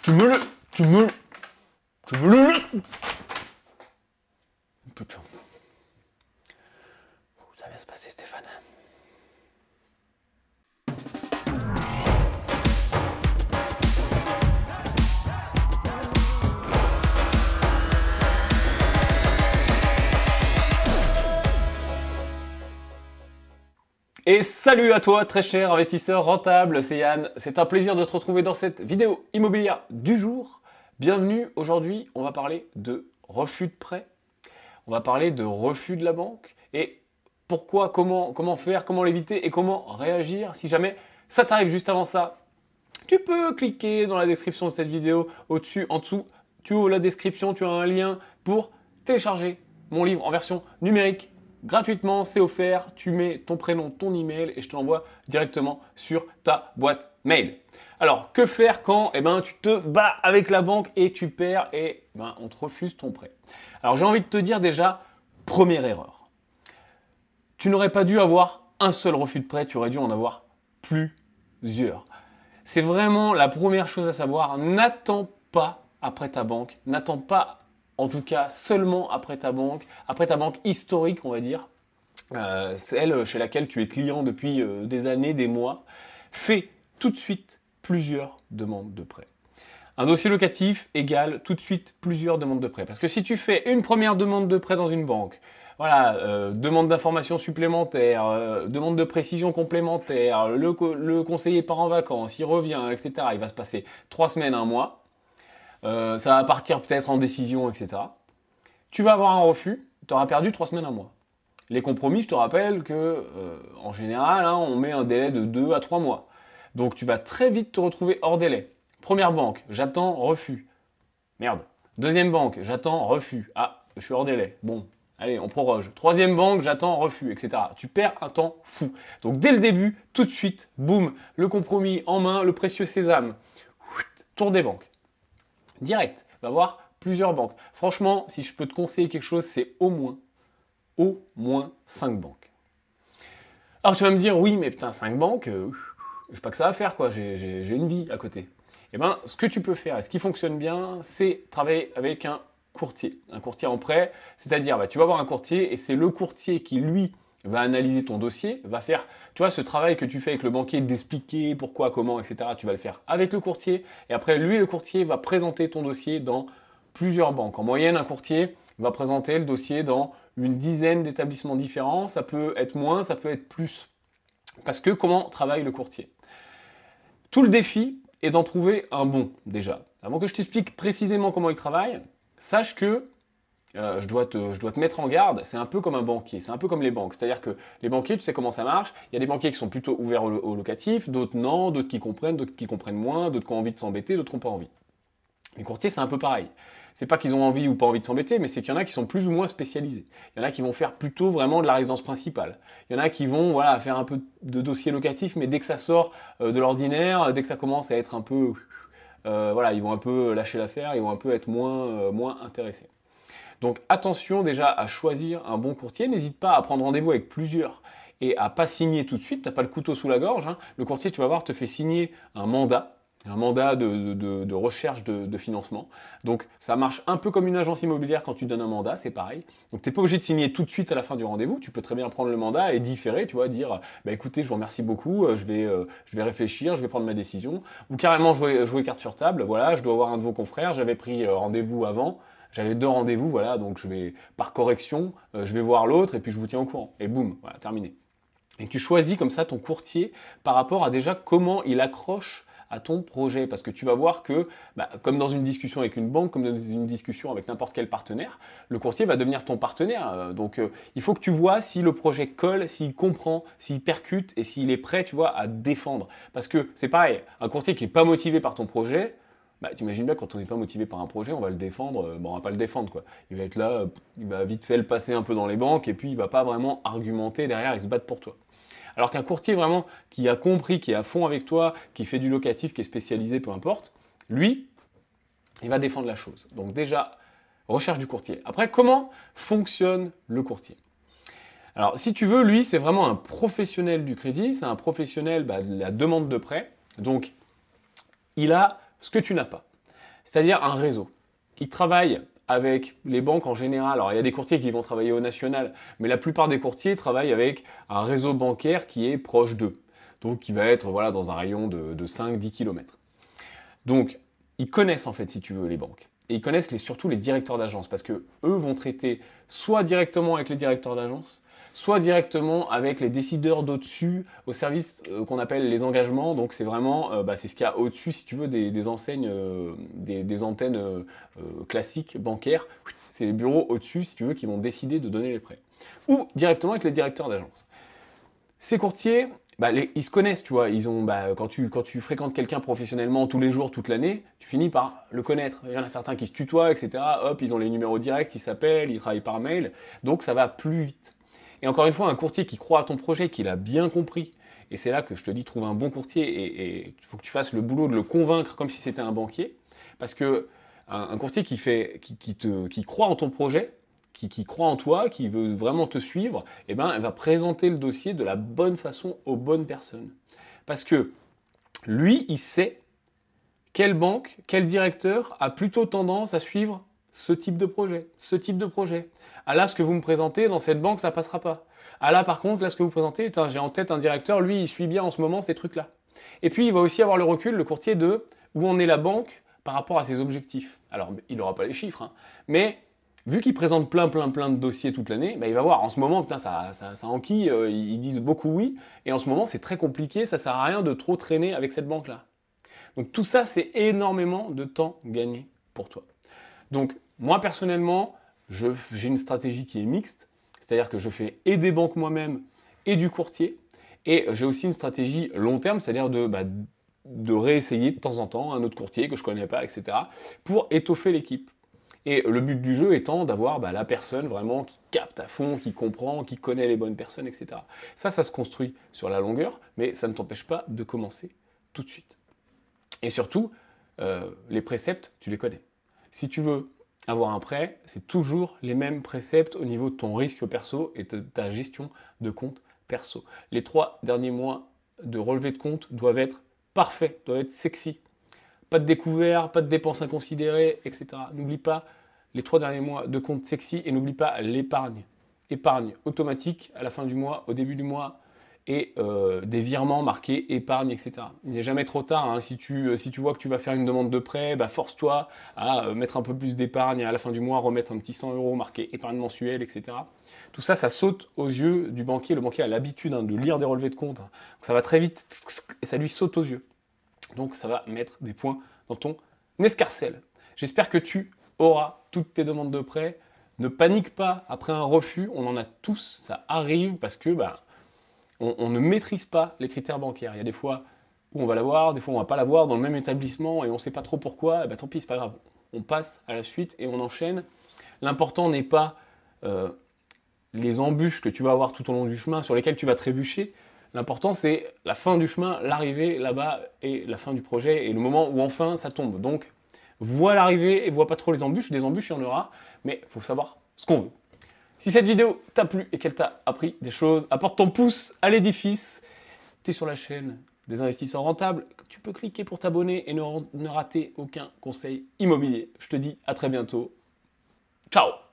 Tu me le... Putain. Ça va bien se passer, Stéphane. Et salut à toi, très cher investisseur rentable, c'est Yann. C'est un plaisir de te retrouver dans cette vidéo immobilière du jour. Bienvenue, aujourd'hui, on va parler de refus de prêt. On va parler de refus de la banque et pourquoi, comment faire, comment l'éviter et comment réagir si jamais ça t'arrive. Juste avant ça, tu peux cliquer dans la description de cette vidéo, au-dessus, en dessous. Tu ouvres la description, tu as un lien pour télécharger mon livre en version numérique. Gratuitement, c'est offert, tu mets ton prénom, ton email et je te l'envoie directement sur ta boîte mail. Alors, que faire quand tu te bats avec la banque et tu perds et on te refuse ton prêt. Alors, j'ai envie de te dire déjà, première erreur. Tu n'aurais pas dû avoir un seul refus de prêt, tu aurais dû en avoir plusieurs. C'est vraiment la première chose à savoir, n'attends pas après ta banque, n'attends pas en tout cas seulement après ta banque historique, on va dire, celle chez laquelle tu es client depuis des années, des mois. Fais tout de suite plusieurs demandes de prêt. Un dossier locatif égale tout de suite plusieurs demandes de prêt. Parce que si tu fais une première demande de prêt dans une banque, voilà, demande d'informations supplémentaires, demande de précision complémentaire, le conseiller part en vacances, il revient, etc. Il va se passer 3 semaines, 1 mois. Ça va partir peut-être en décision, etc. Tu vas avoir un refus, tu auras perdu 3 semaines, 1 mois. Les compromis, je te rappelle que en général, on met un délai de 2 à 3 mois. Donc tu vas très vite te retrouver hors délai. Première banque, j'attends, refus. Merde. Deuxième banque, j'attends, refus. Ah, je suis hors délai. Bon, allez, on proroge. Troisième banque, j'attends, refus, etc. Tu perds un temps fou. Donc dès le début, tout de suite, boum, le compromis en main, le précieux sésame. Tour des banques. Direct, va voir plusieurs banques. Franchement, si je peux te conseiller quelque chose, c'est au moins 5 banques. Alors tu vas me dire, oui, mais putain, 5 banques, je sais pas que ça à faire, quoi. J'ai une vie à côté. Eh bien, ce que tu peux faire, et ce qui fonctionne bien, c'est travailler avec un courtier en prêt. C'est-à-dire, tu vas voir un courtier et c'est le courtier qui, lui, va analyser ton dossier, va faire, tu vois, ce travail que tu fais avec le banquier d'expliquer pourquoi, comment, etc. Tu vas le faire avec le courtier et après, lui, le courtier va présenter ton dossier dans plusieurs banques. En moyenne, un courtier va présenter le dossier dans une dizaine d'établissements différents. Ça peut être moins, ça peut être plus. Parce que comment travaille le courtier? Tout le défi est d'en trouver un bon, déjà. Avant que je t'explique précisément comment il travaille, sache que je dois te mettre en garde, c'est un peu comme un banquier, c'est un peu comme les banques. C'est-à-dire que les banquiers, tu sais comment ça marche, il y a des banquiers qui sont plutôt ouverts au locatif, d'autres non, d'autres qui comprennent moins, d'autres qui ont envie de s'embêter, d'autres qui n'ont pas envie. Les courtiers, c'est un peu pareil. C'est pas qu'ils ont envie ou pas envie de s'embêter, mais c'est qu'il y en a qui sont plus ou moins spécialisés. Il y en a qui vont faire plutôt vraiment de la résidence principale. Il y en a qui vont faire un peu de dossier locatif, mais dès que ça sort de l'ordinaire, dès que ça commence à être un peu... ils vont un peu lâcher l'affaire, ils vont un peu être moins intéressés. Donc attention déjà à choisir un bon courtier, n'hésite pas à prendre rendez-vous avec plusieurs et à pas signer tout de suite, tu n'as pas le couteau sous la gorge. Le courtier, tu vas voir, te fait signer un mandat de recherche de financement. Donc ça marche un peu comme une agence immobilière quand tu donnes un mandat, c'est pareil. Donc tu n'es pas obligé de signer tout de suite à la fin du rendez-vous, tu peux très bien prendre le mandat et différer, tu vois, dire écoutez, je vous remercie beaucoup, je vais réfléchir, je vais prendre ma décision, ou carrément jouer carte sur table, voilà, je dois voir un de vos confrères, j'avais pris rendez-vous avant, j'avais 2 rendez-vous, voilà, donc je vais, par correction, je vais voir l'autre et puis je vous tiens au courant. Et boum, voilà, terminé. Et tu choisis comme ça ton courtier par rapport à déjà comment il accroche à ton projet. Parce que tu vas voir que, comme dans une discussion avec une banque, comme dans une discussion avec n'importe quel partenaire, le courtier va devenir ton partenaire. Donc il faut que tu vois si le projet colle, s'il comprend, s'il percute et s'il est prêt, tu vois, à défendre. Parce que c'est pareil, un courtier qui n'est pas motivé par ton projet, t'imagines bien, quand on n'est pas motivé par un projet, on va le défendre, on va pas le défendre, quoi. Il va être là, il va vite fait le passer un peu dans les banques et puis il va pas vraiment argumenter derrière et se battre pour toi. Alors qu'un courtier vraiment qui a compris, qui est à fond avec toi, qui fait du locatif, qui est spécialisé, peu importe, lui, il va défendre la chose. Donc déjà, recherche du courtier. Après, comment fonctionne le courtier? Alors si tu veux, lui, c'est vraiment un professionnel du crédit, c'est un professionnel de la demande de prêt. Donc il a ce que tu n'as pas. c'est-à-dire un réseau. Ils travaillent avec les banques en général. Alors, il y a des courtiers qui vont travailler au national, mais la plupart des courtiers travaillent avec un réseau bancaire qui est proche d'eux. Donc, qui va être voilà, dans un rayon de 5-10 km. Donc, ils connaissent en fait, si tu veux, les banques. Et ils connaissent surtout les directeurs d'agence, parce que eux vont traiter soit directement avec les directeurs d'agence, soit directement avec les décideurs d'au-dessus, au service qu'on appelle les engagements. Donc c'est vraiment, c'est ce qu'il y a au-dessus, si tu veux, des enseignes, des antennes classiques bancaires. C'est les bureaux au-dessus, si tu veux, qui vont décider de donner les prêts. Ou directement avec les directeurs d'agence. Ces courtiers, ils se connaissent, tu vois. Ils ont, quand tu fréquentes quelqu'un professionnellement tous les jours, toute l'année, tu finis par le connaître. Il y en a certains qui se tutoient, etc. Hop, ils ont les numéros directs, ils s'appellent, ils travaillent par mail. Donc ça va plus vite. Et encore une fois, un courtier qui croit à ton projet, qui l'a bien compris, et c'est là que je te dis, trouve un bon courtier, et il faut que tu fasses le boulot de le convaincre comme si c'était un banquier, parce que un courtier qui croit en ton projet, qui croit en toi, qui veut vraiment te suivre, eh ben, elle va présenter le dossier de la bonne façon aux bonnes personnes. Parce que lui, il sait quelle banque, quel directeur a plutôt tendance à suivre ce type de projet, Ah là, ce que vous me présentez dans cette banque, ça passera pas. Ah là, par contre, là, ce que vous présentez, j'ai en tête un directeur, lui, il suit bien en ce moment ces trucs-là. Et puis, il va aussi avoir le recul, le courtier, de où en est la banque par rapport à ses objectifs. Alors, il n'aura pas les chiffres, hein, mais vu qu'il présente plein de dossiers toute l'année, il va voir, en ce moment, putain, ça enquille, ils disent beaucoup oui, et en ce moment, c'est très compliqué, ça sert à rien de trop traîner avec cette banque-là. Donc tout ça, c'est énormément de temps gagné pour toi. Donc, moi, personnellement, j'ai une stratégie qui est mixte, c'est-à-dire que je fais et des banques moi-même et du courtier, et j'ai aussi une stratégie long terme, c'est-à-dire de réessayer de temps en temps un autre courtier que je ne connais pas, etc., pour étoffer l'équipe. Et le but du jeu étant d'avoir la personne vraiment qui capte à fond, qui comprend, qui connaît les bonnes personnes, etc. Ça se construit sur la longueur, mais ça ne t'empêche pas de commencer tout de suite. Et surtout, les préceptes, tu les connais. Si tu veux avoir un prêt, c'est toujours les mêmes préceptes au niveau de ton risque perso et de ta gestion de compte perso. Les 3 derniers mois de relevé de compte doivent être parfaits, doivent être sexy. Pas de découvert, pas de dépenses inconsidérées, etc. N'oublie pas les 3 derniers mois de compte sexy et n'oublie pas l'épargne. Épargne automatique à la fin du mois, au début du mois, et des virements marqués épargne, etc. Il n'est jamais trop tard, hein. Si tu vois que tu vas faire une demande de prêt, force-toi à mettre un peu plus d'épargne et à la fin du mois remettre un petit 100 € marqué épargne mensuelle, etc. Tout ça, ça saute aux yeux du banquier. Le banquier a l'habitude de lire des relevés de compte. Donc ça va très vite et ça lui saute aux yeux. Donc ça va mettre des points dans ton escarcelle. J'espère que tu auras toutes tes demandes de prêt. Ne panique pas après un refus, on en a tous, ça arrive parce que on ne maîtrise pas les critères bancaires. Il y a des fois où on va l'avoir, des fois on ne va pas l'avoir dans le même établissement et on ne sait pas trop pourquoi, tant pis, c'est pas grave. On passe à la suite et on enchaîne. L'important n'est pas les embûches que tu vas avoir tout au long du chemin sur lesquelles tu vas trébucher. L'important c'est la fin du chemin, l'arrivée là-bas et la fin du projet et le moment où enfin ça tombe. Donc vois l'arrivée et vois pas trop les embûches. Des embûches, il y en aura, mais il faut savoir ce qu'on veut. Si cette vidéo t'a plu et qu'elle t'a appris des choses, apporte ton pouce à l'édifice. Tu es sur la chaîne des investisseurs rentables. Tu peux cliquer pour t'abonner et ne rater aucun conseil immobilier. Je te dis à très bientôt. Ciao!